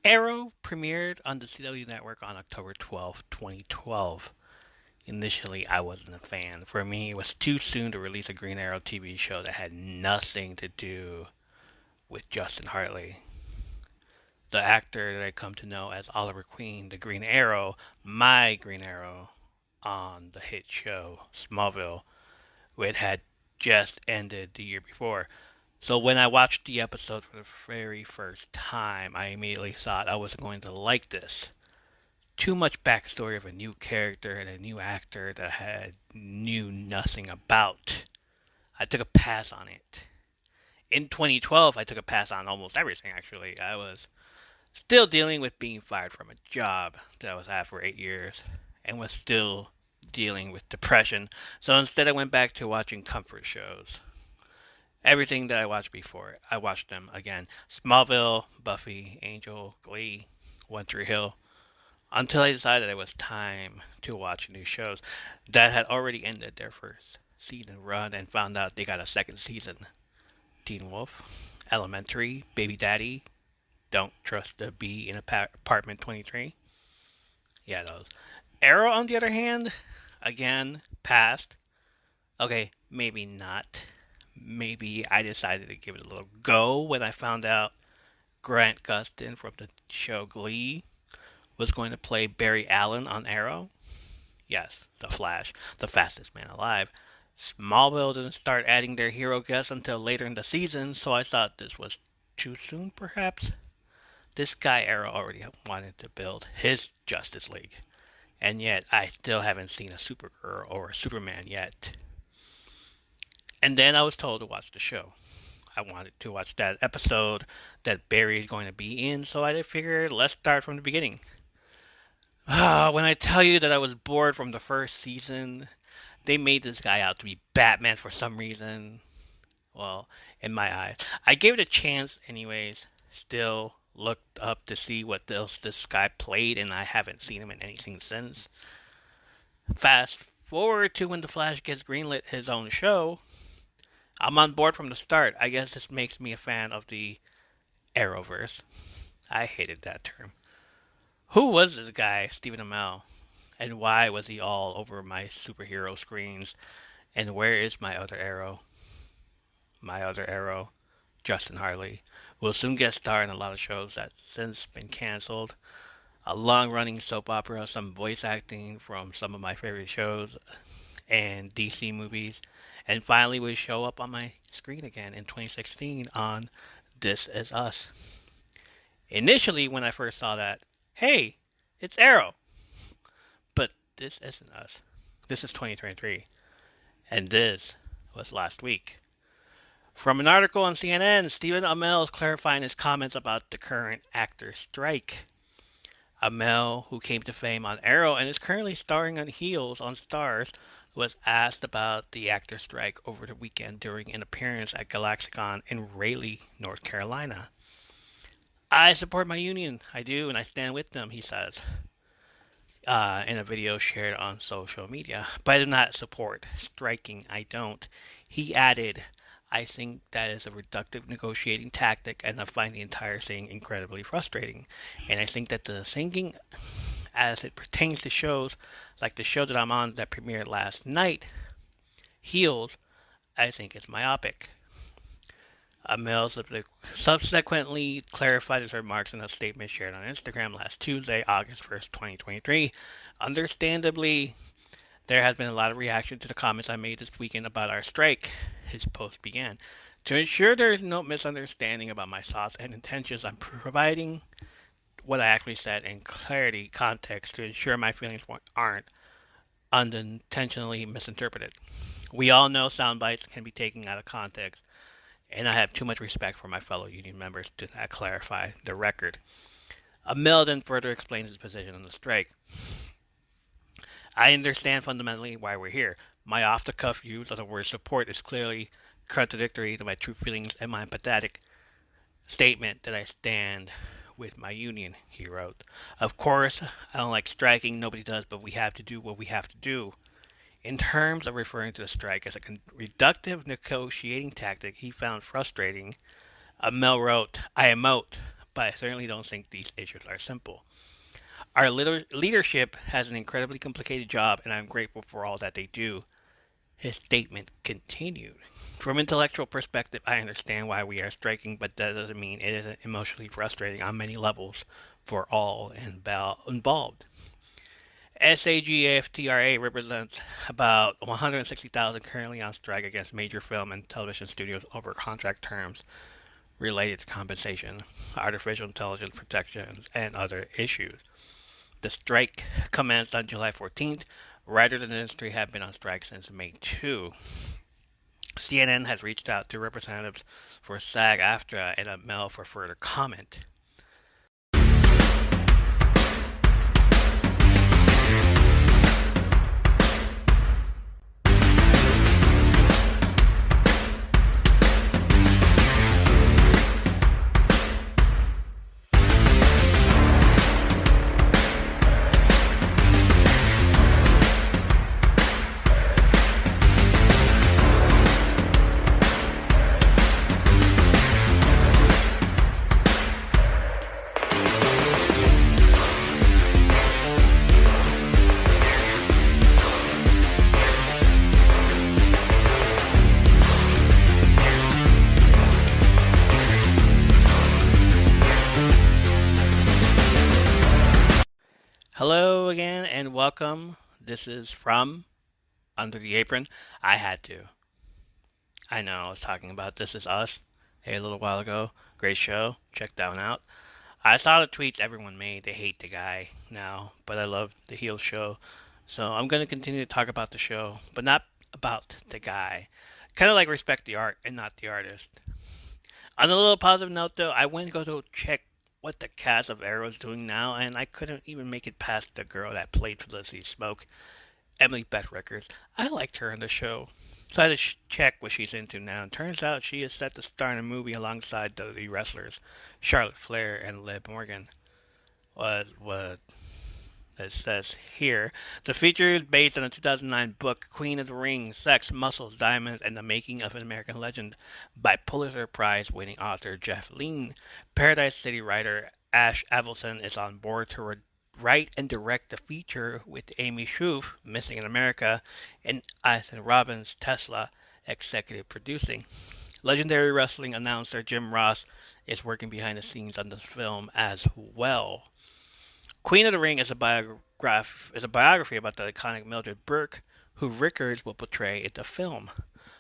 Arrow premiered on the CW network on October 12th, 2012. Initially, I wasn't a fan. For me, it was too soon to release a Green Arrow TV show that had nothing to do with Justin Hartley. The actor that I come to know as Oliver Queen, the Green Arrow, my Green Arrow, on the hit show Smallville, which had just ended the year before. So when I watched the episode for the very first time, I immediately thought I was going to like this. Too much backstory of a new character and a new actor that I knew nothing about. I took a pass on it. In 2012, I took a pass on almost everything, actually. I was still dealing with being fired from a job that I was at for 8 years and was still dealing with depression. So instead, I went back to watching comfort shows. Everything that I watched before, I watched them again. Smallville, Buffy, Angel, Glee, One Tree Hill, until I decided it was time to watch new shows that had already ended their first season run and found out they got a second season. Teen Wolf, Elementary, Baby Daddy, Don't Trust the Bee in Apartment 23. Yeah, those. Arrow, on the other hand, again, passed. Okay, maybe not. Maybe I decided to give it a little go when I found out Grant Gustin from the show Glee was going to play Barry Allen on Arrow. Yes, The Flash, the fastest man alive. Smallville didn't start adding their hero guests until later in the season, so I thought this was too soon, perhaps. This guy Arrow already wanted to build his Justice League, and yet I still haven't seen a Supergirl or a Superman yet. And then I was told to watch the show. I wanted to watch that episode that Barry is going to be in, so I figured let's start from the beginning. When I tell you that I was bored from the first season, they made this guy out to be Batman for some reason. Well, in my eyes, I gave it a chance anyways. Still looked up to see what else this guy played, and I haven't seen him in anything since. Fast forward to when the Flash gets greenlit his own show. I'm on board from the start. I guess this makes me a fan of the Arrowverse. I hated that term. Who was this guy, Stephen Amell? And why was he all over my superhero screens? And where is my other Arrow? My other Arrow, Justin Hartley, will soon guest star in a lot of shows that since been canceled. A long running soap opera, some voice acting from some of my favorite shows and DC movies, and finally will show up on my screen again in 2016 on This Is Us. Initially, when I first saw that, hey, it's Arrow, but this isn't us. This is 2023, and this was last week. From an article on CNN, Stephen Amell is clarifying his comments about the current actor strike. Amell, who came to fame on Arrow and is currently starring on Heels on Stars, was asked about the actor strike over the weekend during an appearance at Galaxicon in Raleigh, North Carolina. I support my union, I do, and I stand with them, he says, in a video shared on social media. But I do not support striking, I don't. He added, I think that is a reductive negotiating tactic, and I find the entire thing incredibly frustrating. And I think that the thinking, as it pertains to shows like the show that I'm on that premiered last night, Heels, I think it's myopic. Amell subsequently clarified his remarks in a statement shared on Instagram last Tuesday, August 1st, 2023. Understandably, there has been a lot of reaction to the comments I made this weekend about our strike, his post began. To ensure there is no misunderstanding about my thoughts and intentions, I'm providing what I actually said in clarity, context, to ensure my feelings aren't unintentionally misinterpreted. We all know sound bites can be taken out of context, and I have too much respect for my fellow union members to not clarify the record. Amell then further explains his position on the strike. I understand fundamentally why we're here. My off the cuff use of the word support is clearly contradictory to my true feelings and my empathetic statement that I stand with my union, he wrote. Of course, I don't like striking, nobody does, but we have to do what we have to do. In terms of referring to the strike as a reductive negotiating tactic he found frustrating, Amell wrote, I emote, but I certainly don't think these issues are simple. Our leadership has an incredibly complicated job, and I'm grateful for all that they do. His statement continued. From an intellectual perspective, I understand why we are striking, but that doesn't mean it isn't emotionally frustrating on many levels for all involved. SAG-AFTRA represents about 160,000 currently on strike against major film and television studios over contract terms related to compensation, artificial intelligence protections, and other issues. The strike commenced on July 14th. Writers in the industry have been on strike since May 2. CNN has reached out to representatives for SAG-AFTRA and a mail for further comment. Hello again and welcome. This is from Under the Apron. I had to. I know I was talking about This Is Us a little while ago. Great show. Check that one out. I saw the tweets everyone made. They hate the guy now, but I love the heel show. So I'm going to continue to talk about the show, but not about the guy. Kind of like respect the art and not the artist. On a little positive note, though, I went to go check what the cast of Arrow is doing now, and I couldn't even make it past the girl that played Felicity Smoke, Emily Beth Rickards. I liked her in the show. So I had to check what she's into now, and turns out she is set to star in a movie alongside the wrestlers Charlotte Flair and Liv Morgan. What it says here. The feature is based on a 2009 book, Queen of the Ring, Sex, Muscles, Diamonds, and the Making of an American Legend by Pulitzer Prize-winning author Jeff Lean. Paradise City writer Ash Avildsen is on board to write and direct the feature with Amy Schuff, Missing in America, and Ethan Robbins, Tesla, executive producing. Legendary wrestling announcer Jim Ross is working behind the scenes on this film as well. Queen of the Ring is a biography about the iconic Mildred Burke, who Rickards will portray in the film,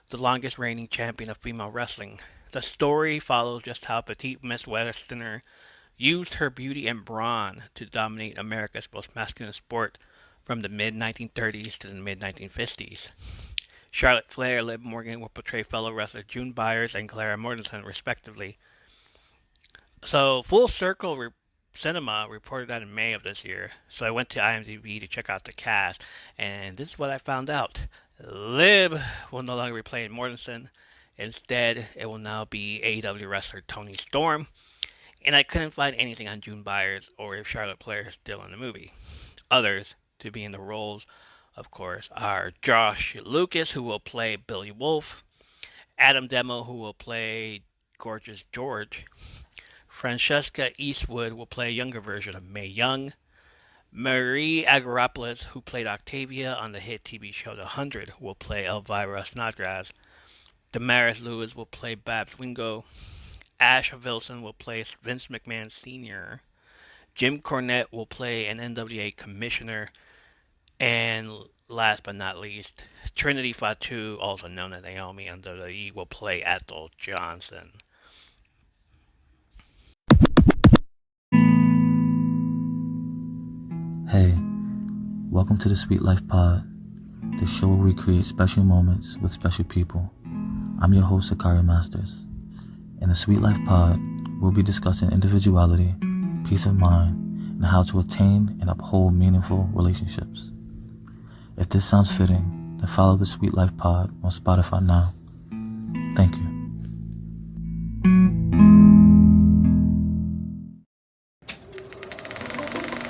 the longest reigning champion of female wrestling. The story follows just how petite Miss Westerner used her beauty and brawn to dominate America's most masculine sport from the mid-1930s to the mid-1950s. Charlotte Flair and Liv Morgan will portray fellow wrestlers June Byers and Clara Mortensen, respectively. So, Full Circle Cinema reported that in May of this year, so I went to IMDb to check out the cast, and this is what I found out. Liv will no longer be playing Mortensen. Instead, it will now be AEW wrestler Toni Storm, and I couldn't find anything on June Byers or if Charlotte Flair is still in the movie. Others to be in the roles, of course, are Josh Lucas, who will play Billy Wolf, Adam Demo, who will play Gorgeous George, Francesca Eastwood will play a younger version of Mae Young. Marie Agaropoulos, who played Octavia on the hit TV show The 100, will play Elvira Snodgrass. Damaris Lewis will play Babs Wingo. Ash Wilson will play Vince McMahon Sr. Jim Cornette will play an NWA commissioner. And last but not least, Trinity Fatu, also known as Naomi on WWE, will play Ethel Johnson. Hey, welcome to the Sweet Life Pod, the show where we create special moments with special people. I'm your host, Sakari Masters. In the Sweet Life Pod, we'll be discussing individuality, peace of mind, and how to attain and uphold meaningful relationships. If this sounds fitting, then follow the Sweet Life Pod on Spotify now. Thank you.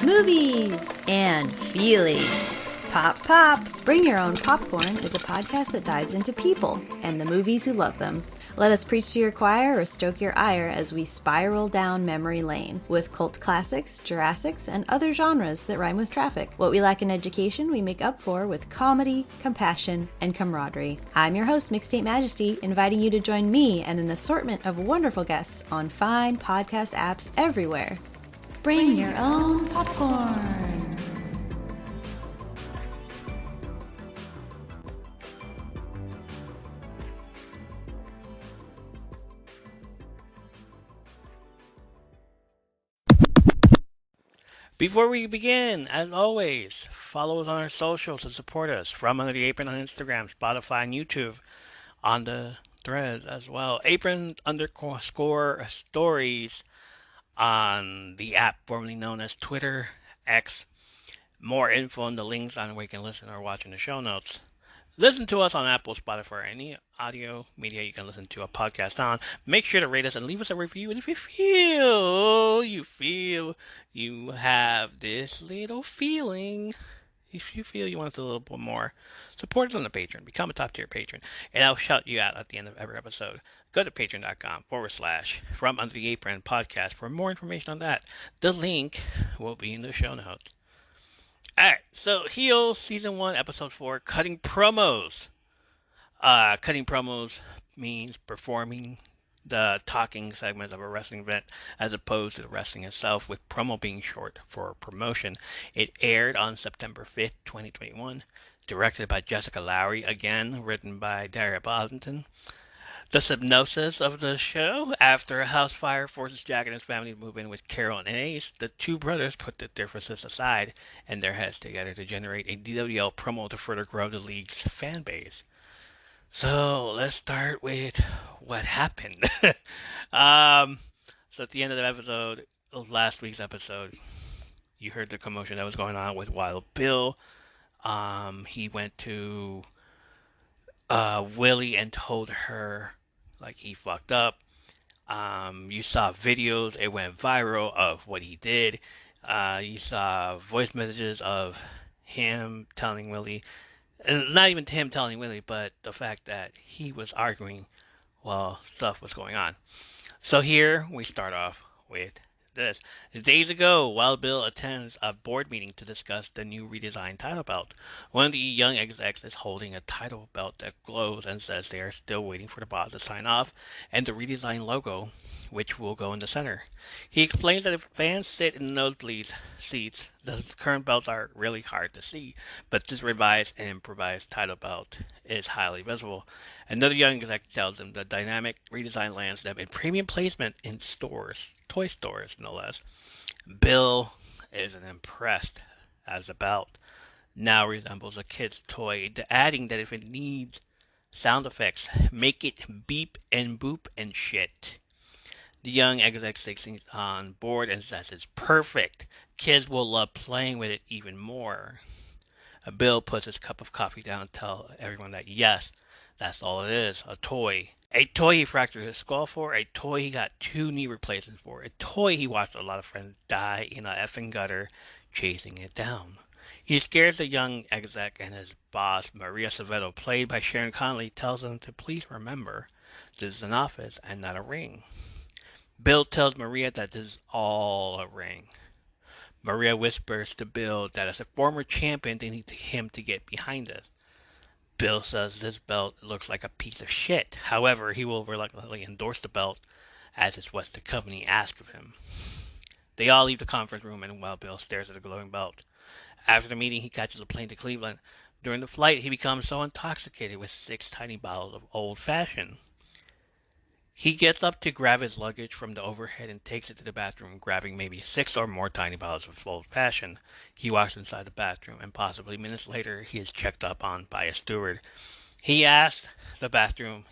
Movies and feelings. Pop, pop. Bring Your Own Popcorn is a podcast that dives into people and the movies who love them. Let us preach to your choir or stoke your ire as we spiral down memory lane with cult classics, Jurassics, and other genres that rhyme with traffic. What we lack in education, we make up for with comedy, compassion, and camaraderie. I'm your host, Mixtape Majesty, inviting you to join me and an assortment of wonderful guests on fine podcast apps everywhere. Bring your own popcorn. Before we begin, as always, follow us on our socials to support us. From Under the Apron on Instagram, Spotify, and YouTube. On the threads as well. Apron underscore stories on the app formerly known as Twitter X. More info and the links on where you can listen or watch in the show notes. Listen to us on Apple, Spotify, or any audio media you can listen to a podcast on. Make sure to rate us and leave us a review. And if you feel you have this little feeling, if you feel you want a little bit more, support us on the Patreon. Become a top tier patron, and I'll shout you out at the end of every episode. Go to patreon.com/ From Under the Apron podcast for more information on that. The link will be in the show notes. Alright, so Heel Season 1, Episode 4, Cutting Promos. Cutting promos means performing the talking segments of a wrestling event as opposed to the wrestling itself, with promo being short for promotion. It aired on September 5th, 2021, directed by Jessica Lowry, again written by Daria Bosington. The synopsis of the show: after a house fire forces Jack and his family to move in with Carol and Ace, the two brothers put their differences aside and their heads together to generate a DWL promo to further grow the league's fan base. So let's start with what happened. So at the end of the episode, last week's episode, you heard the commotion that was going on with Wild Bill. He went to Willie and told her like he fucked up. You saw videos, it went viral of what he did. You saw voice messages of him telling Willie, and not even him telling Willie, but the fact that he was arguing while stuff was going on. So here we start off with this. Days ago, Wild Bill attends a board meeting to discuss the new redesigned title belt. One of the young execs is holding a title belt that glows and says they are still waiting for the boss to sign off and the redesigned logo, which will go in the center. He explains that if fans sit in the nosebleed seats, the current belts are really hard to see, but this revised and improvised title belt is highly visible. Another young exec tells him the dynamic redesign lands them in premium placement in stores, toy stores no less. Bill isn't impressed, as the belt now resembles a kid's toy, adding that if it needs sound effects, make it beep and boop and shit. The young exec takes it on board and says it's perfect. Kids will love playing with it even more. Bill puts his cup of coffee down and tells everyone that yes, that's all it is, a toy. A toy he fractured his skull for, a toy he got 2 knee replacements for, a toy he watched a lot of friends die in a effing gutter chasing it down. He scares the young exec, and his boss, Maria Saveto, played by Sharon Connolly, tells him to please remember this is an office and not a ring. Bill tells Maria that this is all a ring. Maria whispers to Bill that as a former champion they need him to get behind it. Bill says this belt looks like a piece of shit. However, he will reluctantly endorse the belt as it's what the company asked of him. They all leave the conference room, and while Bill stares at the glowing belt. After the meeting, he catches a plane to Cleveland. During the flight, he becomes so intoxicated with 6 tiny bottles of old fashioned. He gets up to grab his luggage from the overhead and takes it to the bathroom, grabbing maybe 6 or more tiny bottles of old fashioned. He walks inside the bathroom, and possibly minutes later, he is checked up on by a steward. He exits the bathroom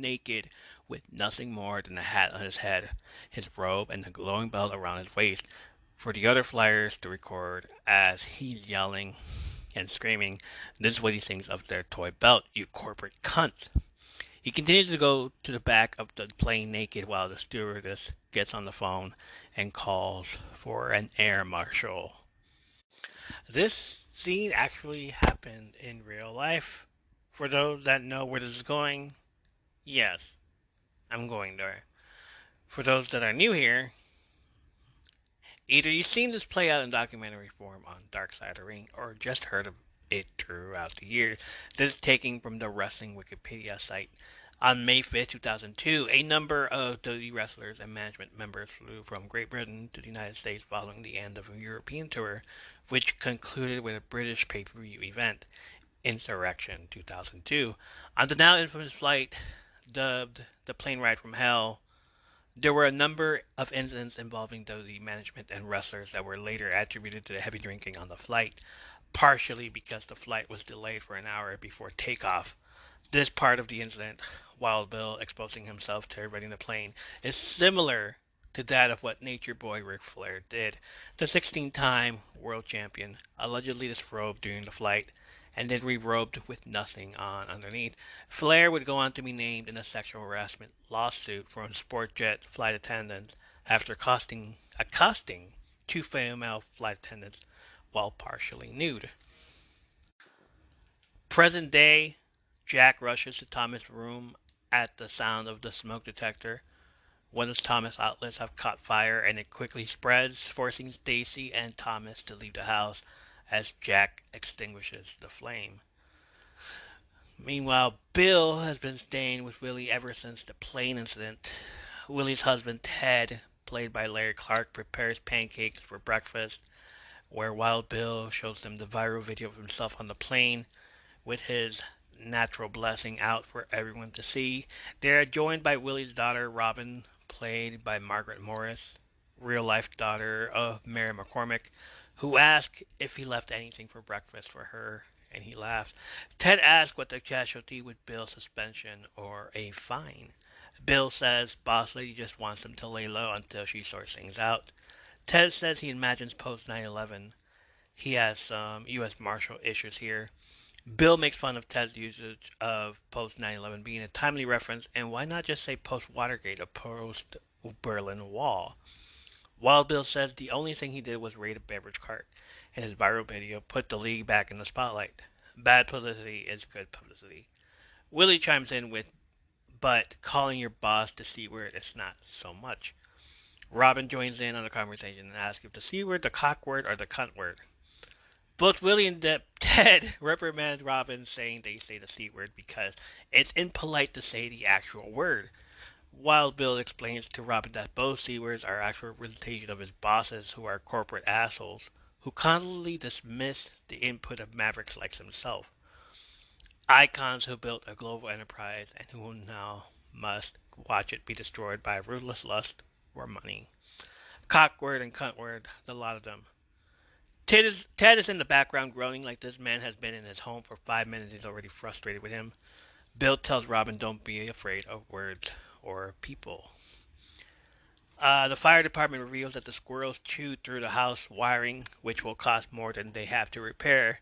naked, with nothing more than a hat on his head, his robe, and the glowing belt around his waist, for the other flyers to record as he's yelling and screaming, "This is what he thinks of their toy belt, you corporate cunt." He continues to go to the back of the plane naked while the stewardess gets on the phone and calls for an air marshal. This scene actually happened in real life. For those that know where this is going, Yes, I'm going there. For those that are new here, either you've seen this play out in documentary form on Dark Side of the Ring or just heard of it throughout the years. This is taken from the Wrestling Wikipedia site. On May 5th, 2002, a number of WWE wrestlers and management members flew from Great Britain to the United States following the end of a European tour, which concluded with a British pay-per-view event, Insurrection 2002. On the now infamous flight, dubbed the Plane Ride from Hell, there were a number of incidents involving the management and wrestlers that were later attributed to the heavy drinking on the flight, partially because the flight was delayed for an hour before takeoff. This part of the incident, Wild Bill exposing himself to everybody in the plane, is similar to that of what Nature Boy Ric Flair did. The 16-time world champion allegedly disrobed during the flight and then re-robed with nothing on underneath. Flair would go on to be named in a sexual harassment lawsuit from sport jet flight attendants after accosting two female flight attendants while partially nude. Present day, Jack rushes to Thomas' room at the sound of the smoke detector. One of Thomas' outlets have caught fire and it quickly spreads, forcing Stacy and Thomas to leave the house as Jack extinguishes the flame. Meanwhile, Bill has been staying with Willie ever since the plane incident. Willie's husband, Ted, played by Larry Clark, prepares pancakes for breakfast, where Wild Bill shows them the viral video of himself on the plane with his natural blessing out for everyone to see. They are joined by Willie's daughter, Robin, played by Margaret Morris, real life daughter of Mary McCormick, who asks if he left anything for breakfast for her, and he laughs. Ted asks what the casualty would Bill suspension or a fine. Bill says Boss Lady just wants him to lay low until she sorts things out. Ted says he imagines post 9/11 he has some U.S. Marshal issues here. Bill makes fun of Ted's usage of post 9/11 being a timely reference, and why not just say post Watergate or post Berlin Wall? Wild Bill says the only thing he did was raid a beverage cart, and his viral video put the league back in the spotlight. Bad publicity is good publicity. Willie chimes in with, but calling your boss the C word is not so much. Robin joins in on the conversation and asks if the C word, the cock word, or the cunt word. Both Willie and Ted reprimand Robin, saying they say the C word because it's impolite to say the actual word. Wild Bill explains to Robin that both C words are actual representation of his bosses, who are corporate assholes, who constantly dismiss the input of mavericks like himself. Icons who built a global enterprise and who now must watch it be destroyed by ruthless lust for money. Cockword and cuntword, the lot of them. Ted is in the background groaning like this man has been in his home for 5 minutes. He's already frustrated with him. Bill tells Robin, don't be afraid of words or people. The fire department reveals that the squirrels chewed through the house wiring, which will cost more than they have to repair.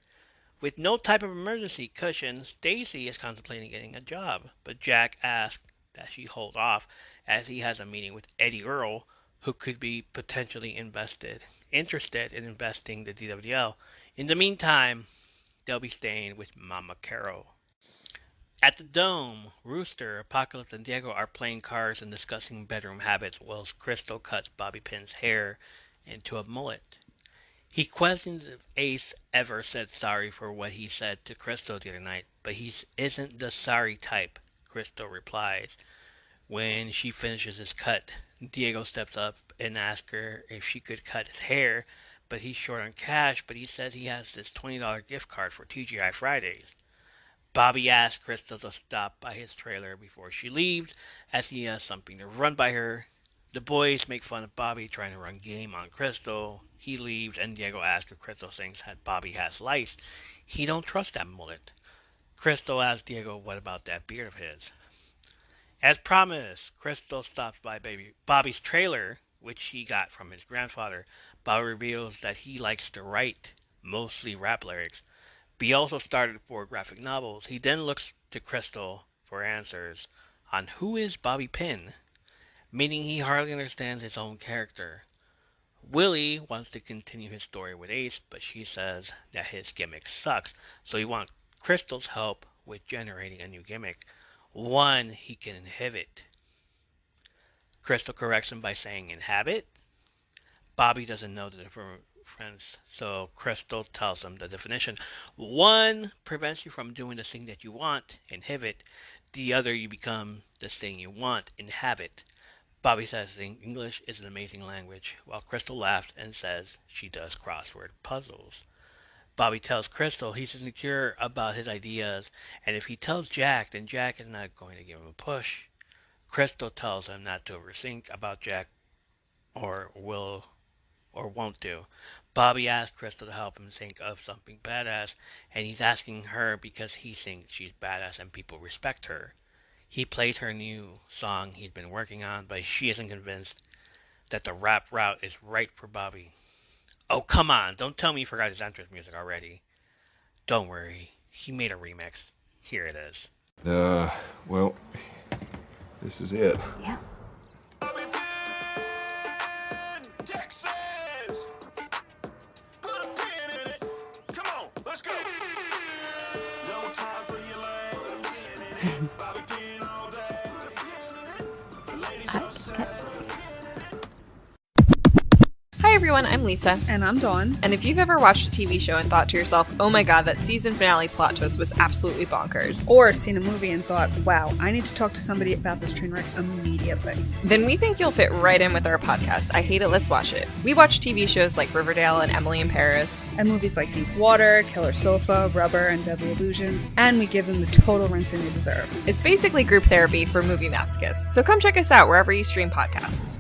With no type of emergency cushion, Stacy is contemplating getting a job, but Jack asks that she hold off as he has a meeting with Eddie Earl, who could be potentially interested in investing the DWL. In the meantime, they'll be staying with Mama Carol. At the Dome, Rooster, Apocalypse, and Diego are playing cards and discussing bedroom habits whilst Crystal cuts Bobby Pin's hair into a mullet. He questions if Ace ever said sorry for what he said to Crystal the other night, but he isn't the sorry type, Crystal replies. When she finishes his cut, Diego steps up and asks her if she could cut his hair, but he's short on cash, but he says he has this $20 gift card for TGI Fridays. Bobby asks Crystal to stop by his trailer before she leaves, as he has something to run by her. The boys make fun of Bobby trying to run game on Crystal. He leaves, and Diego asks if Crystal thinks that Bobby has lice. He don't trust that mullet. Crystal asks Diego what about that beard of his. As promised, Crystal stops by Bobby's trailer, which he got from his grandfather. Bobby reveals that he likes to write, mostly rap lyrics. But he also started 4 graphic novels. He then looks to Crystal for answers on who is Bobby Pin, meaning he hardly understands his own character. Willie wants to continue his story with Ace, but she says that his gimmick sucks, so he wants Crystal's help with generating a new gimmick. One, he can inhibit. Crystal corrects him by saying inhabit. Bobby doesn't know the difference, so Crystal tells him the definition. One prevents you from doing the thing that you want, inhibit. The other, you become the thing you want, inhabit. Bobby says English is an amazing language, while Crystal laughs and says she does crossword puzzles. Bobby tells Crystal he's insecure about his ideas, and if he tells Jack, then Jack is not going to give him a push. Crystal tells him not to overthink about Jack or will or won't do. Bobby asks Crystal to help him think of something badass, and he's asking her because he thinks she's badass and people respect her. He plays her new song he's been working on, but she isn't convinced that the rap route is right for Bobby. Oh, come on, don't tell me you forgot his entrance music already. Don't worry, he made a remix. Here it is. Well, this is it. Yeah. Hi everyone, I'm Lisa. And I'm Dawn. And if you've ever watched a TV show and thought to yourself, oh my god, that season finale plot twist was absolutely bonkers, Or seen a movie and thought, wow, I need to talk to somebody about this train wreck immediately. then we think you'll fit right in with our podcast, I Hate It, Let's Watch It. We watch TV shows like Riverdale and Emily in Paris. And movies like Deep Water, Killer Sofa, Rubber, and Deadly Illusions. And we give them the total rinsing they deserve. It's basically group therapy for movie masochists. So come check us out wherever you stream podcasts.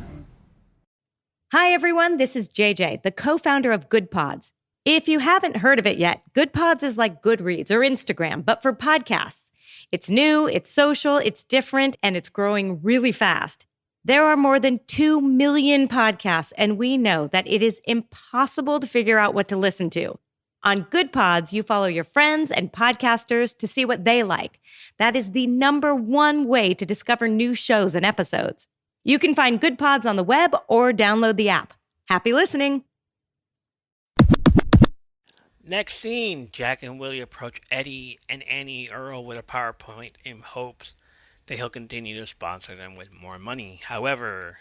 Hi, everyone. This is JJ, the co-founder of Good Pods. If you haven't heard of it yet, Good Pods is like Goodreads or Instagram, but for podcasts. It's new, it's social, it's different, and it's growing really fast. There are more than 2 million podcasts, and we know that it is impossible to figure out what to listen to. On Good Pods, you follow your friends and podcasters to see what they like. That is the #1 way to discover new shows and episodes. You can find Good Pods on the web or download the app. Happy listening. Next scene, Jack and Willie approach Eddie and Annie Earl with a PowerPoint in hopes that he'll continue to sponsor them with more money. However,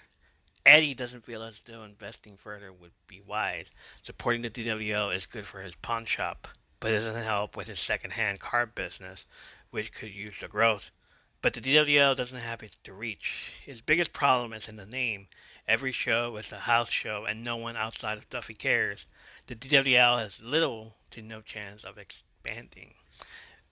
Eddie doesn't feel as though investing further would be wise. Supporting the DWO is good for his pawn shop, but it doesn't help with his second-hand car business, which could use the growth. But the DWO doesn't have it to reach. His biggest problem is in the name. Every show is a house show, and no one outside of Duffy cares. The DWL has little to no chance of expanding.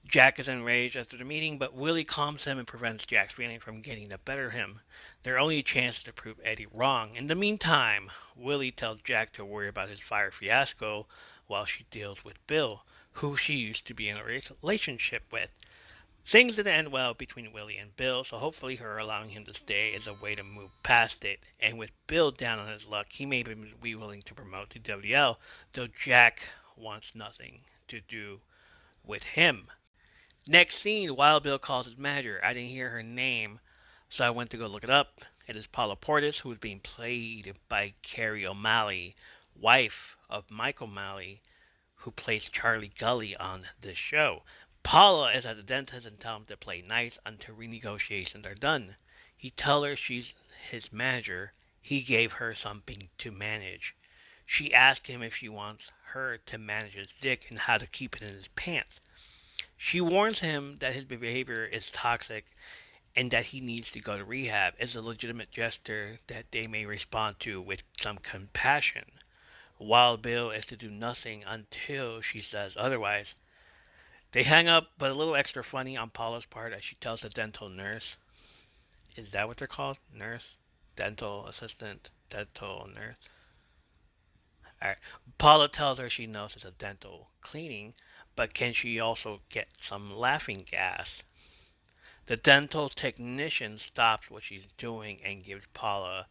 Jack is enraged after the meeting, but Willie calms him and prevents Jack's feeling from getting the better of him. Their only chance is to prove Eddie wrong. In the meantime, Willie tells Jack to worry about his fire fiasco while she deals with Bill, who she used to be in a relationship with. Things didn't end well between Willie and Bill, so hopefully her allowing him to stay is a way to move past it. And with Bill down on his luck, he may be willing to promote to WL, though Jack wants nothing to do with him. Next scene, Wild Bill calls his manager. I didn't hear her name, so I went to go look it up. It is Paula Portis, who is being played by Carrie O'Malley, wife of Mike O'Malley, who plays Charlie Gully on this show. Paula is at the dentist and tells him to play nice until renegotiations are done. He tells her she's his manager. He gave her something to manage. She asks him if she wants her to manage his dick and how to keep it in his pants. She warns him that his behavior is toxic and that he needs to go to rehab. It's a legitimate gesture that they may respond to with some compassion. Wild Bill is to do nothing until she says otherwise. They hang up, but a little extra funny on Paula's part as she tells the dental nurse. Is that what they're called? Nurse? Dental assistant? Dental nurse? Alright. Paula tells her she knows it's a dental cleaning, but can she also get some laughing gas? The dental technician stops what she's doing and gives Paula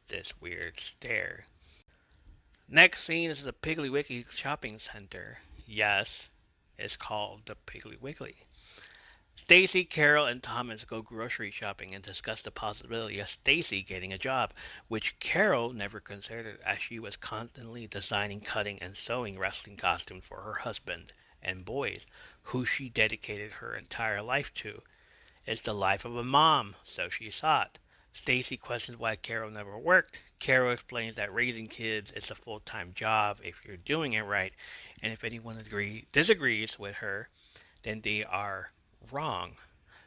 this weird stare. Next scene is the Piggly Wiggly shopping center. Yes, it's called the Piggly Wiggly. Stacy, Carol, and Thomas go grocery shopping and discuss the possibility of Stacy getting a job, which Carol never considered as she was constantly designing, cutting, and sewing wrestling costumes for her husband and boys, who she dedicated her entire life to. It's the life of a mom, so she thought. Stacy questions why Carol never worked. Carol explains that raising kids is a full-time job if you're doing it right, and if anyone disagrees with her, then they are wrong.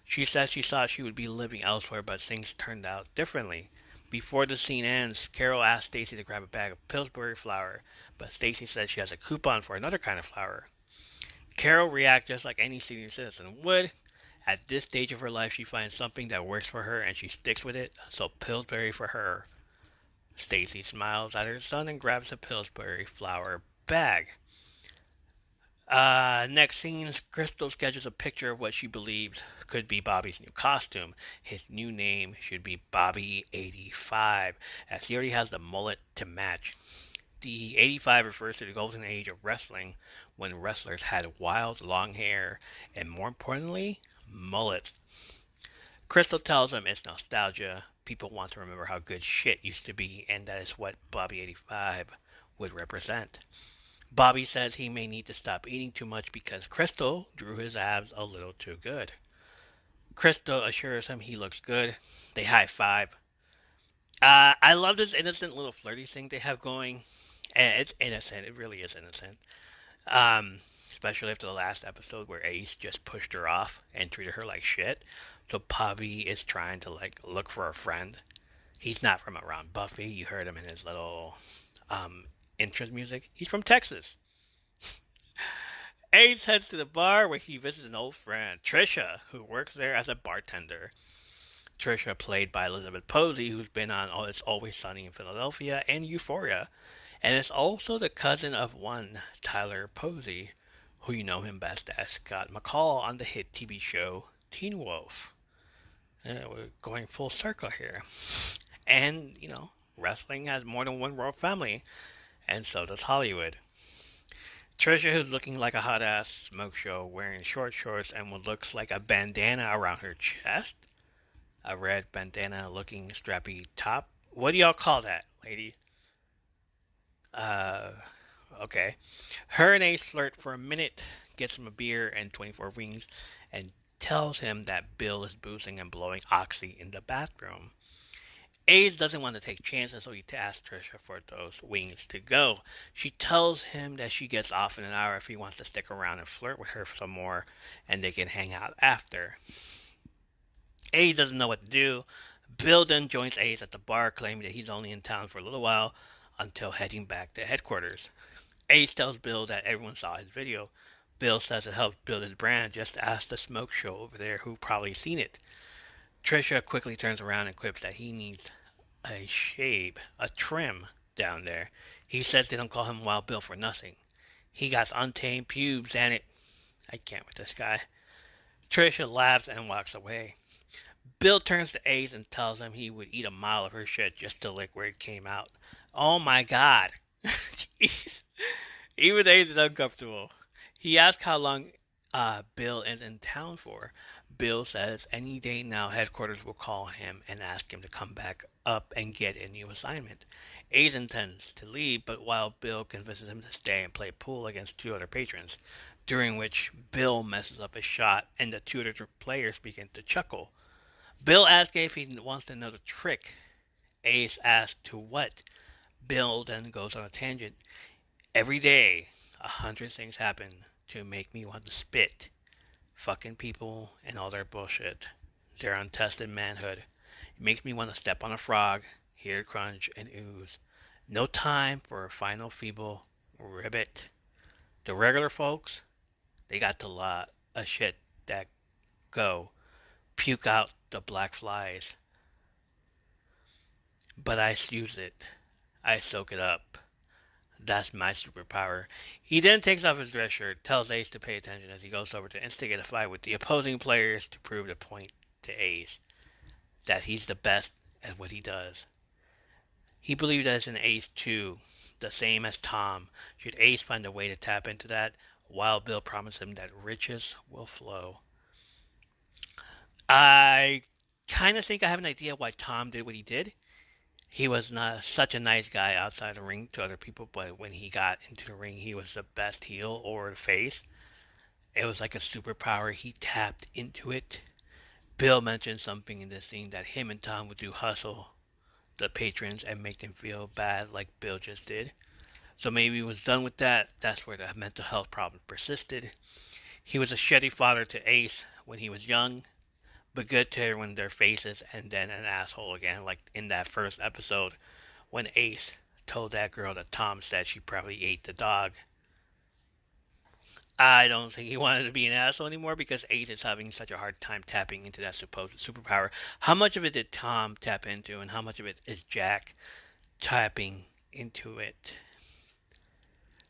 She says she thought she would be living elsewhere, but things turned out differently. Before the scene ends, Carol asks Stacy to grab a bag of Pillsbury flour, but Stacy says she has a coupon for another kind of flour. Carol reacts just like any senior citizen would. At this stage of her life, she finds something that works for her and she sticks with it, so Pillsbury for her. Stacy smiles at her son and grabs a Pillsbury flour bag. Next scene, Crystal sketches a picture of what she believes could be Bobby's new costume. His new name should be Bobby 85, as he already has the mullet to match. The 85 refers to the golden age of wrestling, when wrestlers had wild, long hair, and more importantly, mullets. Crystal tells him it's nostalgia. People want to remember how good shit used to be, and that is what Bobby 85 would represent. Bobby says he may need to stop eating too much because Crystal drew his abs a little too good. Crystal assures him he looks good. They high five. I love this innocent little flirty thing they have going. And it's innocent. It really is innocent. Especially after the last episode where Ace just pushed her off and treated her like shit. So Bobby is trying to like look for a friend. He's not from around Buffy. You heard him in his little intro music. He's from Texas. Ace heads to the bar where he visits an old friend, Trisha, who works there as a bartender. Trisha, played by Elizabeth Posey, who's been on It's Always Sunny in Philadelphia and Euphoria, and is also the cousin of one Tyler Posey, who you know him best as Scott McCall on the hit TV show Teen Wolf. We're going full circle here. And, wrestling has more than one royal family, and so does Hollywood. Trisha, who's looking like a hot ass smoke show, wearing short shorts and what looks like a bandana around her chest. A red bandana looking strappy top. What do y'all call that, lady? Okay. Her and Ace flirt for a minute, gets him a beer and 24 wings, and tells him that Bill is boozing and blowing oxy in the bathroom. Ace doesn't want to take chances, so he asks Trisha for those wings to go. She tells him that she gets off in an hour if he wants to stick around and flirt with her some more, and they can hang out after. Ace doesn't know what to do. Bill then joins Ace at the bar, claiming that he's only in town for a little while until heading back to headquarters. Ace tells Bill that everyone saw his video. Bill says it helps build his brand. Just ask the smoke show over there who probably seen it. Trisha quickly turns around and quips that he needs a shave, a trim down there. He says they don't call him Wild Bill for nothing. He got untamed pubes and it... I can't with this guy. Trisha laughs and walks away. Bill turns to Ace and tells him he would eat a mile of her shit just to lick where it came out. Oh my god. Jeez. Even Ace is uncomfortable. He asks how long Bill is in town for. Bill says any day now headquarters will call him and ask him to come back up and get a new assignment. Ace intends to leave, but while Bill convinces him to stay and play pool against two other patrons, during which Bill messes up a shot and the two other players begin to chuckle. Bill asks if he wants to know the trick. Ace asks to what. Bill then goes on a tangent. Every day, 100 things happen to make me want to spit. Fucking people and all their bullshit. Their untested manhood. It makes me want to step on a frog, hear it crunch and ooze. No time for a final feeble ribbit. The regular folks, they got a lot of shit that go. Puke out the black flies. But I use it. I soak it up. That's my superpower. He then takes off his dress shirt, tells Ace to pay attention as he goes over to instigate a fight with the opposing players to prove the point to Ace that he's the best at what he does. He believes that it's an Ace too, the same as Tom. Should Ace find a way to tap into that, Wild Bill promised him that riches will flow. I kind of think I have an idea why Tom did what he did. He was not such a nice guy outside the ring to other people, but when he got into the ring, he was the best heel or face. It was like a superpower. He tapped into it. Bill mentioned something in this scene that him and Tom would do hustle the patrons and make them feel bad like Bill just did. So maybe he was done with that. That's where the mental health problem persisted. He was a shitty father to Ace when he was young, but good to everyone in their faces, and then an asshole again, like in that first episode when Ace told that girl that Tom said she probably ate the dog. I don't think he wanted to be an asshole anymore because Ace is having such a hard time tapping into that supposed superpower. How much of it did Tom tap into, and how much of it is Jack tapping into it?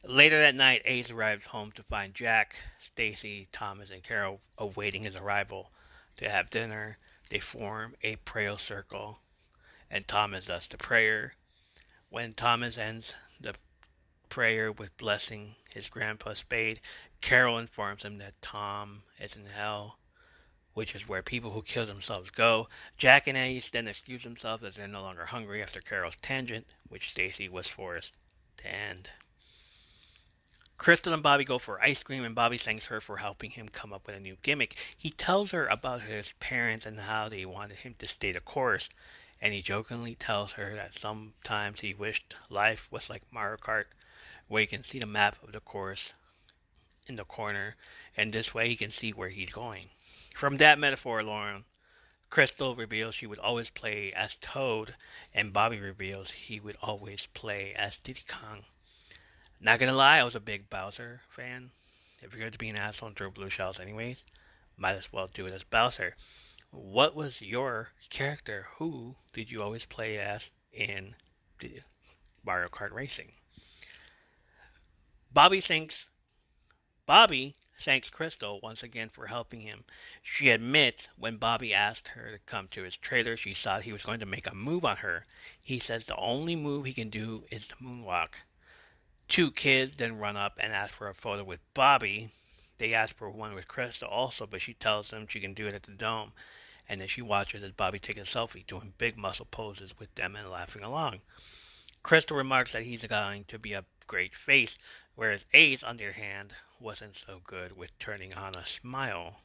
Later that night, Ace arrives home to find Jack, Stacy, Thomas, and Carol awaiting his arrival to have dinner. They form a prayer circle, and Thomas does the prayer. When Thomas ends the prayer with blessing his grandpa Spade, Carol informs him that Tom is in hell, which is where people who kill themselves go. Jack and Ace then excuse themselves as they're no longer hungry after Carol's tangent, which Stacy was forced to end. Crystal and Bobby go for ice cream, and Bobby thanks her for helping him come up with a new gimmick. He tells her about his parents and how they wanted him to stay the course, and he jokingly tells her that sometimes he wished life was like Mario Kart, where you can see the map of the course in the corner, and this way he can see where he's going. From that metaphor alone, Crystal reveals she would always play as Toad, and Bobby reveals he would always play as Diddy Kong. Not gonna lie, I was a big Bowser fan. If you're going to be an asshole and throw blue shells anyways, might as well do it as Bowser. What was your character? Who did you always play as in the Mario Kart Racing? Bobby thinks Bobby thanks Crystal once again for helping him. She admits when Bobby asked her to come to his trailer, she thought he was going to make a move on her. He says the only move he can do is the moonwalk. Two kids then run up and ask for a photo with Bobby. They ask for one with Crystal also, but she tells them she can do it at the dome. And then she watches as Bobby takes a selfie, doing big muscle poses with them and laughing along. Crystal remarks that he's going to be a great face, whereas Ace, on the other hand, wasn't so good with turning on a smile.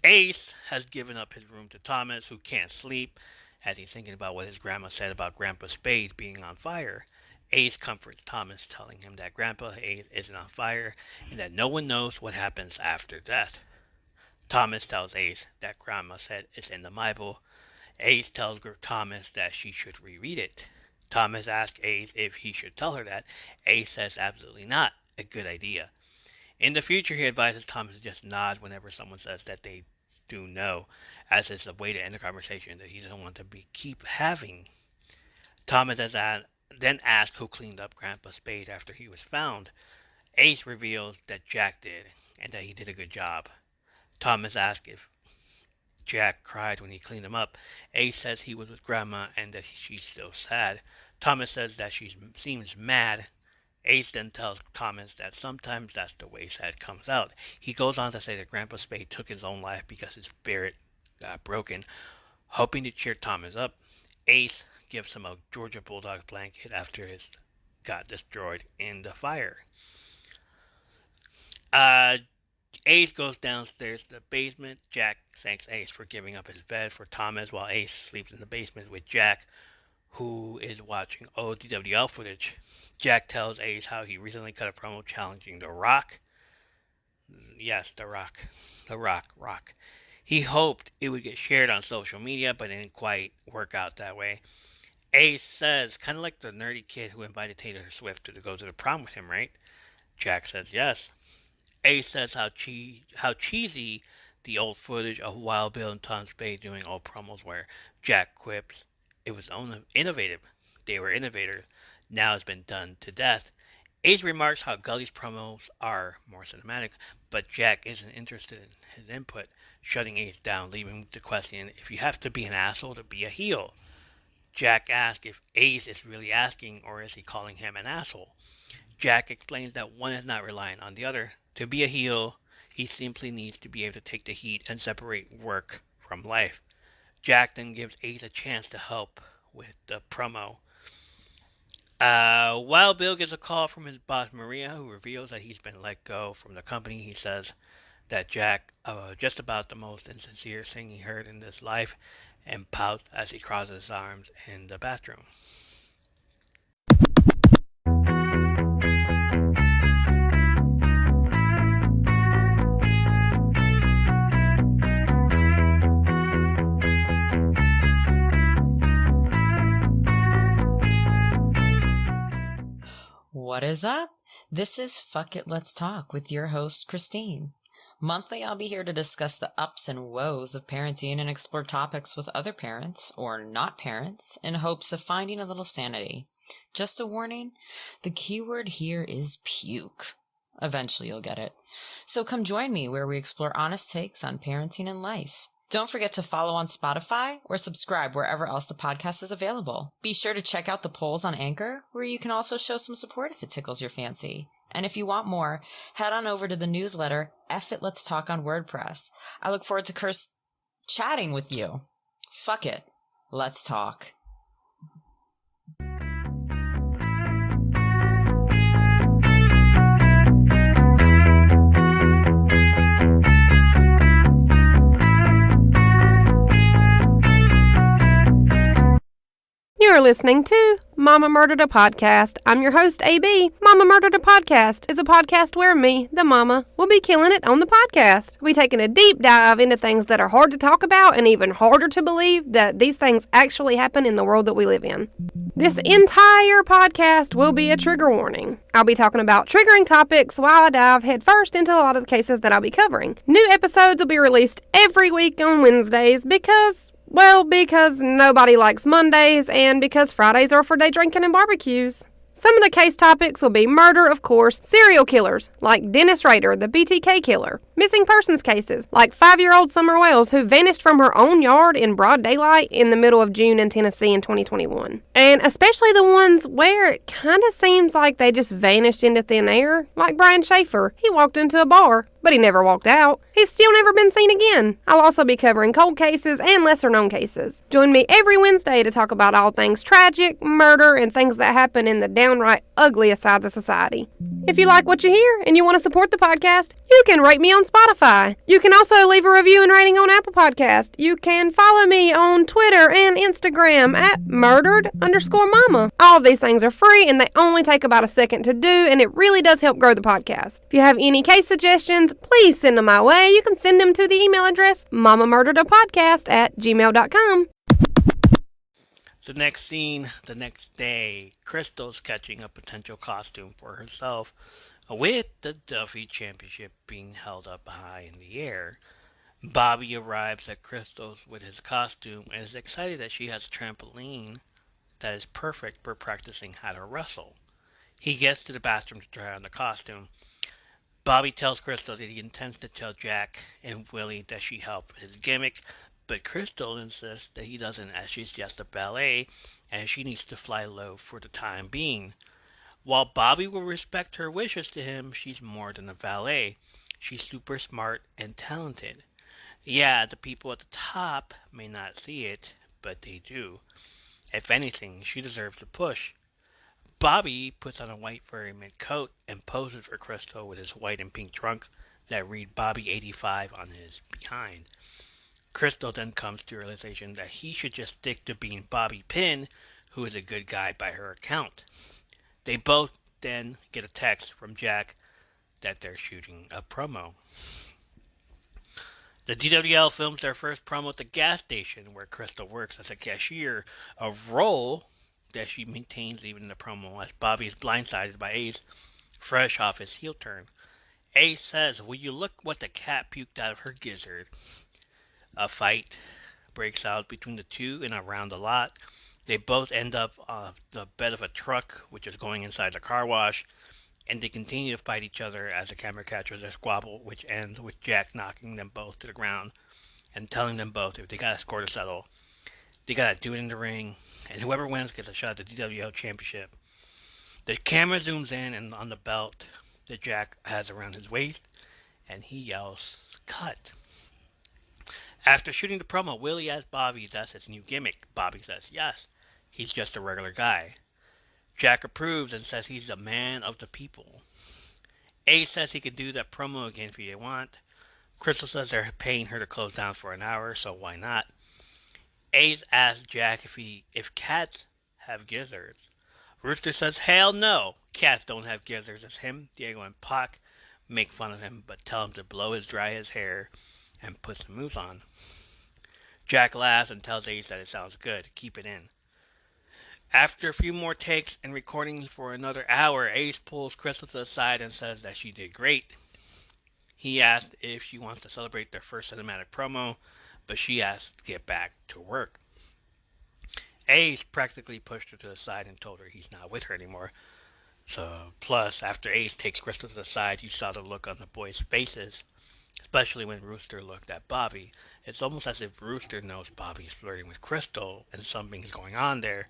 Ace has given up his room to Thomas, who can't sleep, as he's thinking about what his grandma said about Grandpa Spade being on fire. Ace comforts Thomas, telling him that Grandpa Ace isn't on fire and that no one knows what happens after death. Thomas tells Ace that Grandma said it's in the Bible. Ace tells Thomas that she should reread it. Thomas asks Ace if he should tell her that. Ace says absolutely not. A good idea. In the future, he advises Thomas to just nod whenever someone says that they do know, as it's a way to end the conversation that he doesn't want to keep having. Thomas then asks who cleaned up Grandpa Spade after he was found. Ace reveals that Jack did, and that he did a good job. Thomas asks if Jack cried when he cleaned him up. Ace says he was with Grandma and that she's still sad. Thomas says that she seems mad. Ace then tells Thomas that sometimes that's the way sad comes out. He goes on to say that Grandpa Spade took his own life because his spirit got broken. Hoping to cheer Thomas up, Ace gives him a Georgia Bulldog blanket after his got destroyed in the fire. Ace goes downstairs to the basement. Jack thanks Ace for giving up his bed for Thomas while Ace sleeps in the basement with Jack, who is watching old DWL footage. Jack tells Ace how he recently cut a promo challenging The Rock. Yes, The Rock. The Rock. He hoped it would get shared on social media, but it didn't quite work out that way. Ace says, kind of like the nerdy kid who invited Taylor Swift to go to the prom with him, right? Jack says yes. Ace says how cheesy the old footage of Wild Bill and Tom Spade doing old promos were. Jack quips, it was innovative. They were innovators. Now it's been done to death. Ace remarks how Gully's promos are more cinematic, but Jack isn't interested in his input, shutting Ace down, leaving him to question if you have to be an asshole to be a heel. Jack asks if Ace is really asking or is he calling him an asshole. Jack explains that one is not reliant on the other. To be a heel, he simply needs to be able to take the heat and separate work from life. Jack then gives Ace a chance to help with the promo. Wild Bill gets a call from his boss Maria, who reveals that he's been let go from the company. He says that Jack just about the most insincere thing he heard in his life and pouts as he crosses his arms in the bathroom. What is up? This is Fuck It, Let's Talk with your host, Christine. Monthly, I'll be here to discuss the ups and woes of parenting and explore topics with other parents, or not parents, in hopes of finding a little sanity. Just a warning, the keyword here is puke. Eventually you'll get it. So come join me where we explore honest takes on parenting and life. Don't forget to follow on Spotify or subscribe wherever else the podcast is available. Be sure to check out the polls on Anchor, where you can also show some support if it tickles your fancy. And if you want more, head on over to the newsletter, F It Let's Talk on WordPress. I look forward to chatting with you. Fuck it. Let's talk. You're listening to Mama Murdered a Podcast. I'm your host, AB. Mama Murdered a Podcast is a podcast where me, the mama, will be killing it on the podcast. We'll be taking a deep dive into things that are hard to talk about and even harder to believe that these things actually happen in the world that we live in. This entire podcast will be a trigger warning. I'll be talking about triggering topics while I dive headfirst into a lot of the cases that I'll be covering. New episodes will be released every week on Wednesdays because nobody likes Mondays and because Fridays are for day drinking and barbecues. Some of the case topics will be murder, of course, serial killers, like Dennis Rader, the BTK killer, missing persons cases, like 5-year-old Summer Wells, who vanished from her own yard in broad daylight in the middle of June in Tennessee in 2021. And especially the ones where it kind of seems like they just vanished into thin air, like Brian Schaefer. He walked into a bar, but he never walked out. He's still never been seen again. I'll also be covering cold cases and lesser-known cases. Join me every Wednesday to talk about all things tragic, murder, and things that happen in the downright ugliest sides of society. If you like what you hear and you want to support the podcast, you can rate me on Spotify. You can also leave a review and rating on Apple Podcast. You can follow me on Twitter and Instagram at murdered_mama. All of these things are free and they only take about a second to do, and it really does help grow the podcast. If you have any case suggestions, please send them my way. You can send them to the email address mamamurderedapodcast@gmail.com. The next scene, the next day, Crystal's catching a potential costume for herself, with the Duffy Championship being held up high in the air. Bobby arrives at Crystal's with his costume and is excited that she has a trampoline that is perfect for practicing how to wrestle. He gets to the bathroom to try on the costume. Bobby tells Crystal that he intends to tell Jack and Willie that she helped his gimmick, but Crystal insists that he doesn't, as she's just a valet and she needs to fly low for the time being. While Bobby will respect her wishes to him, she's more than a valet. She's super smart and talented. Yeah, the people at the top may not see it, but they do. If anything, she deserves a push. Bobby puts on a white furry mink coat and poses for Crystal with his white and pink trunk that read Bobby 85 on his behind. Crystal then comes to the realization that he should just stick to being Bobby Pin, who is a good guy by her account. They both then get a text from Jack that they're shooting a promo. The DWL films their first promo at the gas station where Crystal works as a cashier, a role that she maintains even in the promo as Bobby is blindsided by Ace, fresh off his heel turn. Ace says, "Will you look what the cat puked out of her gizzard?" A fight breaks out between the two and around the lot. They both end up on the bed of a truck, which is going inside the car wash, and they continue to fight each other as the camera catches their squabble, which ends with Jack knocking them both to the ground and telling them both if they got a score to settle, they gotta do it in the ring, and whoever wins gets a shot at the DWL Championship. The camera zooms in and on the belt that Jack has around his waist, and he yells, "Cut." After shooting the promo, Willie asks Bobby if that's his new gimmick. Bobby says yes, he's just a regular guy. Jack approves and says he's a man of the people. Ace says he can do that promo again if you want. Crystal says they're paying her to close down for an hour, so why not? Ace asks Jack if cats have gizzards. Rooster says hell no, cats don't have gizzards. As him, Diego, and Pac make fun of him, but tell him to blow his hair and put some mousse on. Jack laughs and tells Ace that it sounds good. Keep it in. After a few more takes and recordings for another hour, Ace pulls Crystal to the side and says that she did great. He asks if she wants to celebrate their first cinematic promo, but she asks to get back to work. Ace practically pushed her to the side and told her he's not with her anymore. So, plus, after Ace takes Crystal to the side, you saw the look on the boys' faces, especially when Rooster looked at Bobby. It's almost as if Rooster knows Bobby's flirting with Crystal and something's going on there,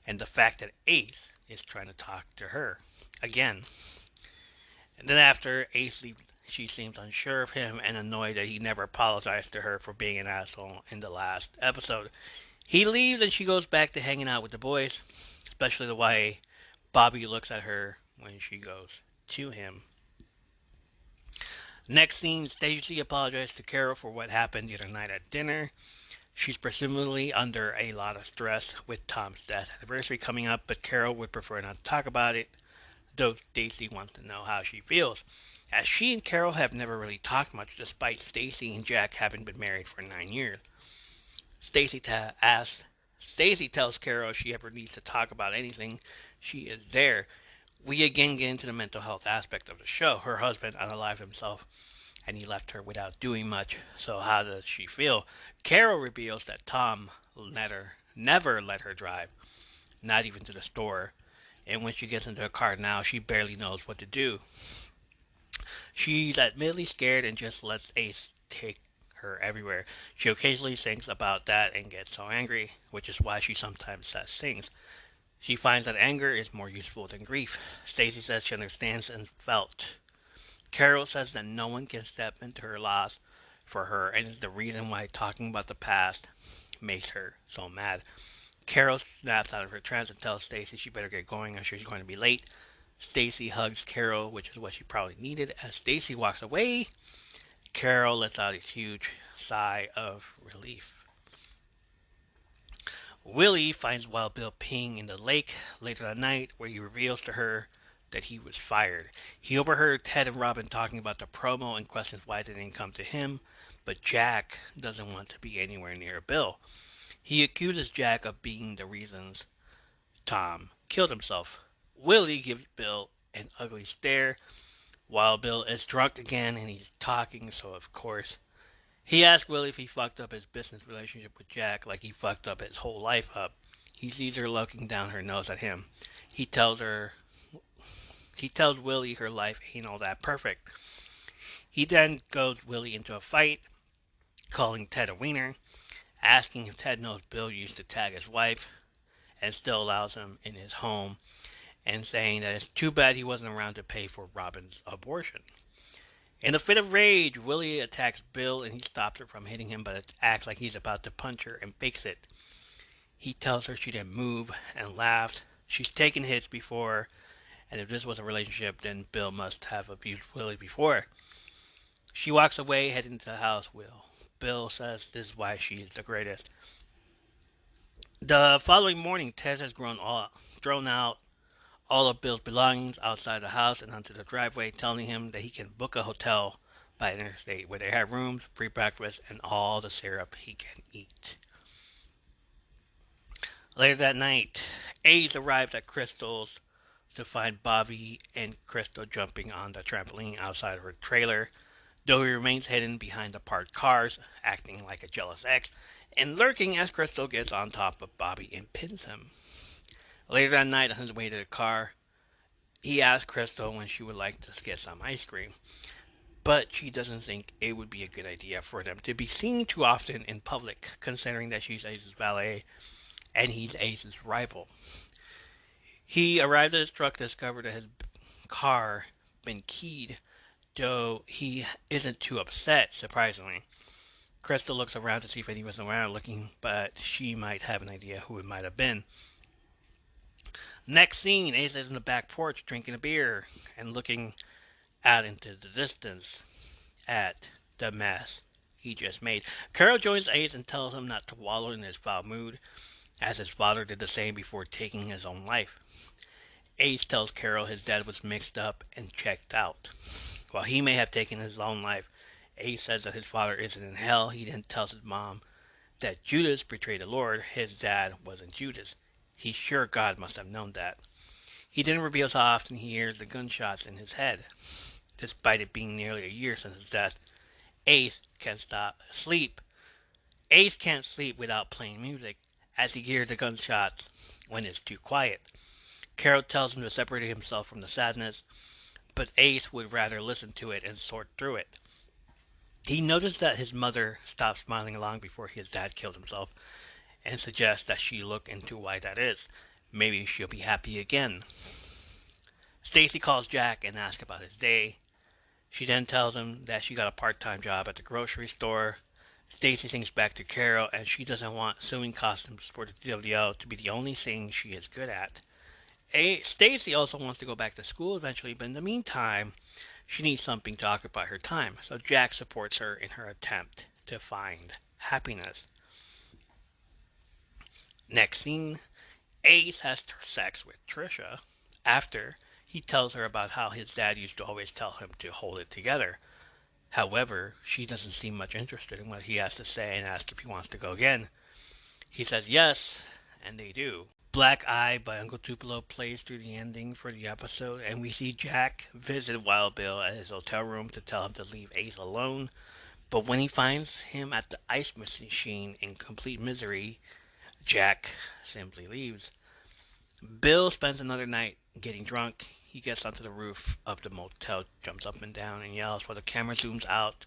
and the fact that Ace is trying to talk to her again. And then after Ace leaves, she seems unsure of him and annoyed that he never apologized to her for being an asshole in the last episode. He leaves and she goes back to hanging out with the boys, especially the way Bobby looks at her when she goes to him. Next scene, Stacey apologized to Carol for what happened the other night at dinner. She's presumably under a lot of stress with Tom's death anniversary coming up, but Carol would prefer not to talk about it, though Stacey wants to know how she feels, as she and Carol have never really talked much despite Stacey and Jack having been married for 9 years. Stacey tells Carol if she ever needs to talk about anything, she is there. We again get into the mental health aspect of the show. Her husband unalived himself and he left her without doing much, so how does she feel? Carol reveals that Tom never let her drive, not even to the store, and when she gets into a car now, she barely knows what to do. She's admittedly scared and just lets Ace take her everywhere. She occasionally thinks about that and gets so angry, which is why she sometimes says things. She finds that anger is more useful than grief. Stacey says she understands and felt. Carol says that no one can step into her loss for her and is the reason why talking about the past makes her so mad. Carol snaps out of her trance and tells Stacey she better get going or she's going to be late. Stacey hugs Carol, which is what she probably needed. As Stacey walks away, Carol lets out a huge sigh of relief. Willie finds Wild Bill peeing in the lake later that night, where he reveals to her that he was fired. He overheard Ted and Robin talking about the promo and questions why they didn't come to him, but Jack doesn't want to be anywhere near Bill. He accuses Jack of being the reasons Tom killed himself. Willie gives Bill an ugly stare. Wild Bill is drunk again and he's talking, so of course he asks Willie if he fucked up his business relationship with Jack like he fucked up his whole life up. He sees her looking down her nose at him. He tells Willie her life ain't all that perfect. He then goes Willie into a fight, calling Ted a wiener, asking if Ted knows Bill used to tag his wife and still allows him in his home, and saying that it's too bad he wasn't around to pay for Robin's abortion. In a fit of rage, Willie attacks Bill and he stops her from hitting him but acts like he's about to punch her and fakes it. He tells her she didn't move and laughs. She's taken hits before, and if this was a relationship, then Bill must have abused Willie before. She walks away, heading into the house. Bill says this is why she is the greatest. The following morning, Ted has thrown out all of Bill's belongings outside the house and onto the driveway, telling him that he can book a hotel by the interstate where they have rooms, free breakfast, and all the syrup he can eat. Later that night, Ace arrives at Crystal's to find Bobby and Crystal jumping on the trampoline outside of her trailer, though he remains hidden behind the parked cars, acting like a jealous ex, and lurking as Crystal gets on top of Bobby and pins him. Later that night, on his way to the car, he asks Crystal when she would like to get some ice cream, but she doesn't think it would be a good idea for them to be seen too often in public, considering that she's Ace's valet and he's Ace's rival. He arrived at his truck to discover that his car been keyed, though he isn't too upset, surprisingly. Crystal looks around to see if anyone's around looking, but she might have an idea who it might have been. Next scene, Ace is in the back porch drinking a beer and looking out into the distance at the mess he just made. Carol joins Ace and tells him not to wallow in his foul mood, as his father did the same before taking his own life. Ace tells Carol his dad was mixed up and checked out. While he may have taken his own life, Ace says that his father isn't in hell. He then tells his mom that Judas betrayed the Lord. His dad wasn't Judas. He's sure God must have known that. He then reveals how often he hears the gunshots in his head. Despite it being nearly a year since his death, Ace can't stop sleep. Ace can't sleep without playing music, as he hears the gunshots when it's too quiet. Carol tells him to separate himself from the sadness, but Ace would rather listen to it and sort through it. He noticed that his mother stopped smiling long before his dad killed himself, and suggests that she look into why that is. Maybe she'll be happy again. Stacy calls Jack and asks about his day. She then tells him that she got a part-time job at the grocery store. Stacy thinks back to Carol, and she doesn't want sewing costumes for the WL to be the only thing she is good at. Stacy also wants to go back to school eventually, but in the meantime, she needs something to occupy her time. So Jack supports her in her attempt to find happiness. Next scene, Ace has sex with Trisha after he tells her about how his dad used to always tell him to hold it together. However, she doesn't seem much interested in what he has to say and asks if he wants to go again. He says yes, and they do. Black Eye by Uncle Tupelo plays through the ending for the episode, and we see Jack visit Wild Bill at his hotel room to tell him to leave Ace alone. But when he finds him at the ice machine in complete misery, Jack simply leaves. Bill spends another night getting drunk. He gets onto the roof of the motel, jumps up and down, and yells while the camera zooms out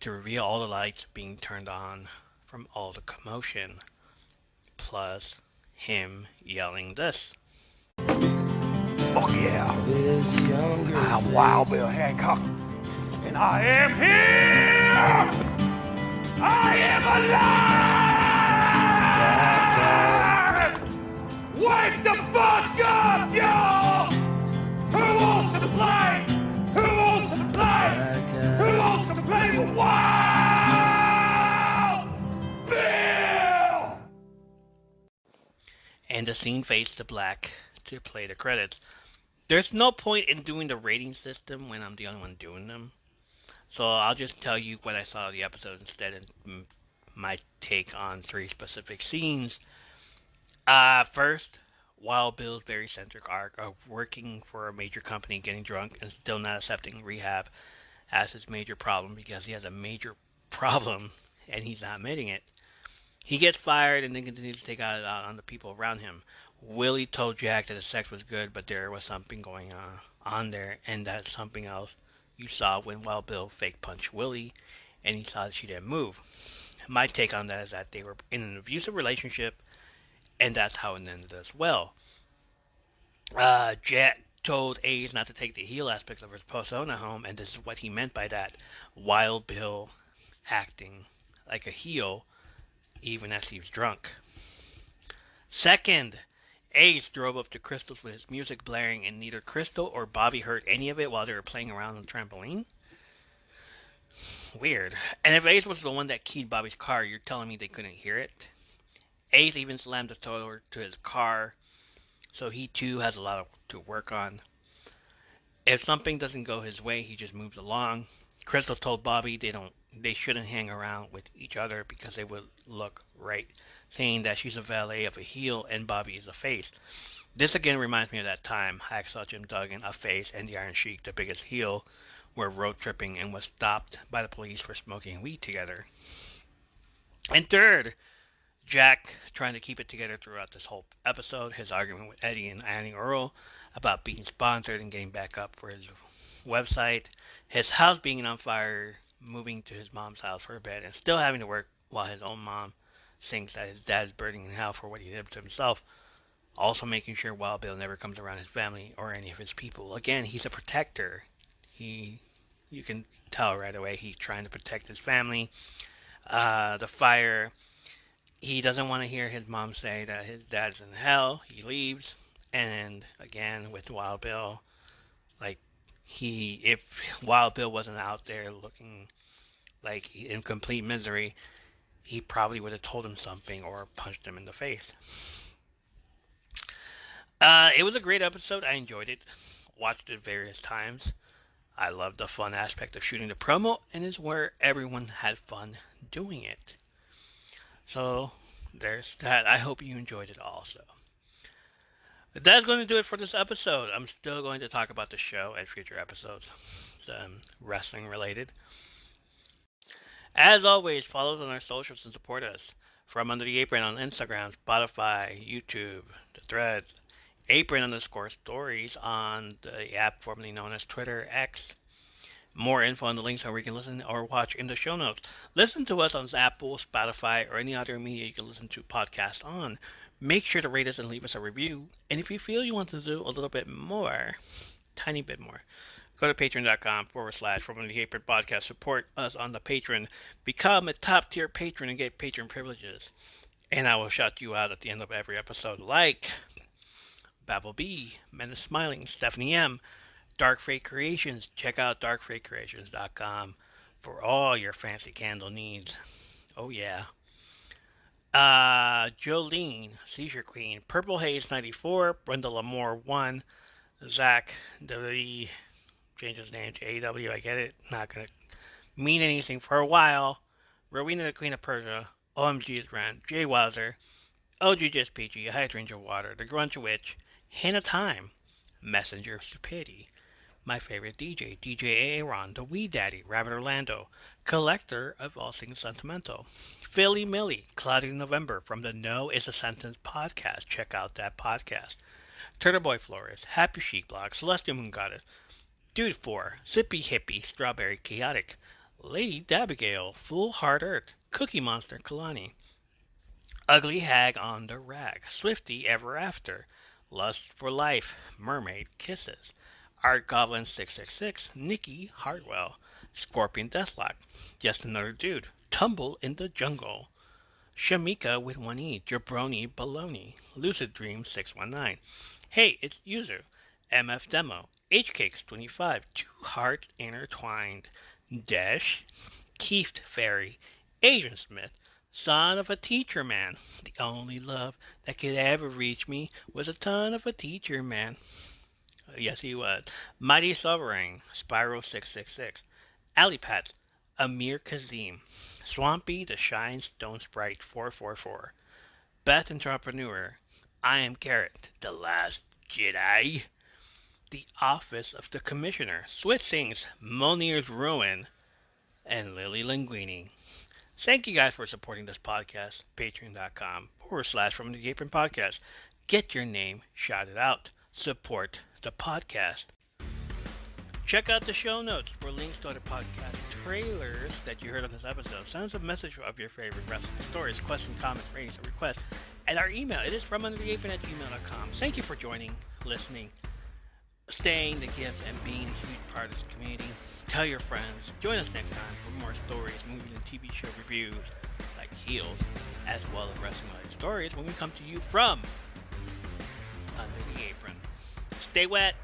to reveal all the lights being turned on from all the commotion. Plus, him yelling this. Fuck yeah. I'm Wild Bill Hancock, and I am here! I am alive! Wake the fuck up, y'all! Who wants to play? Who wants to play? Who wants to play with Wild Bill? And the scene fades to black to play the credits. There's no point in doing the rating system when I'm the only one doing them. So I'll just tell you what I saw of the episode instead and my take on 3 specific scenes. First, Wild Bill's very centric arc of working for a major company, getting drunk, and still not accepting rehab as his major problem because he has a major problem and he's not admitting it. He gets fired and then continues to take it out on the people around him. Willie told Jack that the sex was good, but there was something going on there, and that's something else you saw when Wild Bill fake punched Willie, and he saw that she didn't move. My take on that is that they were in an abusive relationship, and that's how it ended as well. Jack told Ace not to take the heel aspects of his persona home, and this is what he meant by that. Wild Bill acting like a heel even as he was drunk. Second, Ace drove up to Crystal's with his music blaring, and neither Crystal or Bobby heard any of it while they were playing around on the trampoline. Weird. And if Ace was the one that keyed Bobby's car, you're telling me they couldn't hear it? Ace even slammed the door to his car, so he too has a lot to work on. If something doesn't go his way, he just moves along. Crystal told Bobby they shouldn't hang around with each other because they would look right, saying that she's a valet of a heel and Bobby is a face. This again reminds me of that time Hacksaw Jim Duggan, a face, and the Iron Sheik, the biggest heel, were road tripping and was stopped by the police for smoking weed together. And third, Jack trying to keep it together throughout this whole episode. His argument with Eddie and Annie Earl about being sponsored and getting back up for his website. His house being on fire, moving to his mom's house for a bit, and still having to work while his own mom thinks that his dad's burning in hell for what he did to himself. Also making sure Wild Bill never comes around his family or any of his people. Again, he's a protector. You can tell right away he's trying to protect his family. The fire, he doesn't want to hear his mom say that his dad's in hell. He leaves. And again, with Wild Bill, like, if Wild Bill wasn't out there looking like in complete misery, he probably would have told him something or punched him in the face. It was a great episode. I enjoyed it. Watched it various times. I loved the fun aspect of shooting the promo, and is where everyone had fun doing it. So there's that. I hope you enjoyed it also. But that's going to do it for this episode. I'm still going to talk about the show at future episodes, wrestling related. As always, follow us on our socials and support us. From Under the Apron on Instagram, Spotify, YouTube, the Threads, Apron_stories on the app formerly known as Twitter X. More info on the links where you can listen or watch in the show notes. Listen to us on Apple, Spotify, or any other media you can listen to podcasts on. Make sure to rate us and leave us a review. And if you feel you want to do a little bit more, tiny bit more, go to patreon.com/From the Apron Podcast. Support us on the Patreon. Become a top tier patron and get patron privileges. And I will shout you out at the end of every episode, like Babel B, Menace Smiling, Stephanie M, Dark Freight Creations. Check out darkfreightcreations.com for all your fancy candle needs. Oh yeah. Jolene, Seizure Queen, Purple Haze 94, Brenda Lamore 1, Zach W. Change his name to AW. I get it. Not gonna mean anything for a while. Rowena the Queen of Persia, OMG is Ren, Jay Wowzer, OG Just Peachy, Hydrangea Water, The Grunge Witch, Hannah Time, Messenger of Stupidity, My Favorite DJ, DJ Aaron, The Wee Daddy, Rabbit Orlando, Collector of All Things Sentimental, Philly Millie, Cloudy November from the No Is a Sentence podcast. Check out that podcast. Turtle Boy Flores, Happy Chic Blog, Celestial Moon Goddess, Dude 4, Sippy Hippie, Strawberry Chaotic, Lady Dabigail, Full Heart Earth, Cookie Monster Kalani, Ugly Hag on the Rag, Swifty Ever After, Lust for Life, Mermaid Kisses, Art Goblin 666, Nikki Hartwell, Scorpion Deathlock, Just Another Dude, Tumble in the Jungle, Shamika with 1E, Jabroni Baloney, Lucid Dream 619, Hey, it's Yuzu, MF Demo, HCakes25, Two Hearts Intertwined, Dash, Keeft Fairy, Asian Smith, Son of a Teacher Man. The only love that could ever reach me was a ton of a teacher man. Yes, he was. Mighty Sovereign, Spiral 666, Alipat, Amir Kazim, Swampy the Shine Stone Sprite 444, Beth Entrepreneur, I Am Garrett, The Last Jedi, The Office of the Commissioner, Swift Things, Monir's Ruin, and Lily Linguini. Thank you guys for supporting this podcast. Patreon.com/From the Apron Podcast. Get your name shouted out. Support the podcast. Check out the show notes for links to other podcast trailers that you heard on this episode. Send us a message of your favorite wrestling stories, questions, comments, ratings, and requests at our email. It is FromUnderTheApron@gmail.com. Thank you for joining, listening, staying the gift, and being a huge part of this community. Tell your friends. Join us next time for more stories, movies, and TV show reviews like Heels, as well as wrestling-related stories when we come to you from Under the Apron. Stay wet.